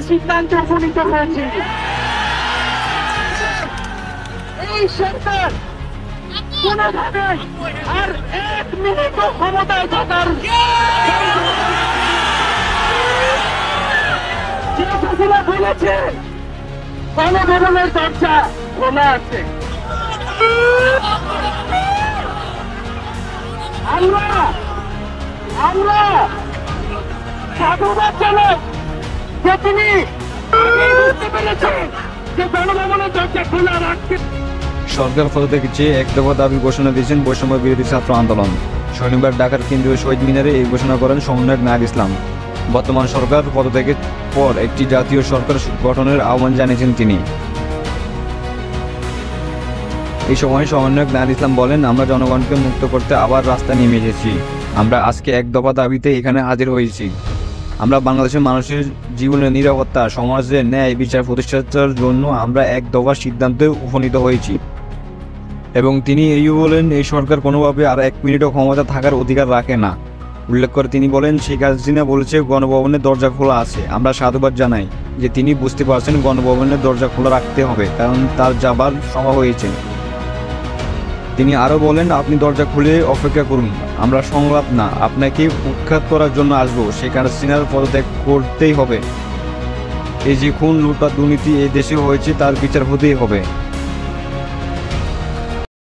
সিদ্ধান্ত উপনীত হয়েছে। এই সরকার কোনোভাবে আর 1 মিনিটও ক্ষমতায় থাকার বলেছে। গণভবনের দরজা খোলা আছে। আমরা সাধুবাদ জানাই যে তিনি বুঝতে পেরেছেন যে গণভবনের দরজা খোলা রাখতে। সরকার পদত্যাগের চেয়ে এক দফা দাবি ঘোষণা দিয়েছেন বৈষম্য বিরোধী ছাত্র আন্দোলন। শনিবার ঢাকার কেন্দ্রীয় শহীদ মিনারে এই ঘোষণা করেন সমন্বয়ক নাহিদ ইসলাম। বর্তমান সরকার পদত্যাগের পর একটি জাতীয় সরকার গঠনের আহ্বান জানিয়েছেন তিনি। এই সময় সমন্বয়ক নাহিদ ইসলাম বলেন, আমরা জনগণকে মুক্ত করতে আবার রাস্তায় নেমে এসেছি। আমরা আজকে এক দফা দাবিতে এখানে হাজির হয়েছি। আমরা বাংলাদেশের মানুষের জীবনের নিরাপত্তা, সমাজের ন্যায় বিচার প্রতিষ্ঠার জন্য আমরা এক দফা সিদ্ধান্তে উপনীত হয়েছি। এবং তিনি এইও বলেন, এই সরকার কোনোভাবে আর 1 মিনিটও ক্ষমতা থাকার অধিকার রাখে না। উল্লেখ করে তিনি বলেন, শেখ হাসিনা বলেছে গণভবনের দরজা খোলা আছে। আমরা সাধুবাদ জানাই যে তিনি বুঝতে পারছেন গণভবনের দরজা খোলা রাখতে হবে, কারণ তার যাবার সময় হয়েছে। তিনি আরও বলেন, আপনি দরজা খুলে অপেক্ষা করুন, আমরা সংলাপ না, আপনাকে উৎখাত করার জন্য আসবো। শেখ হাসিনার পদত্যাগ করতেই হবে। এই যে খুন, লুটপাট, দুর্নীতি এই দেশে হয়েছে তার বিচার হতেই হবে।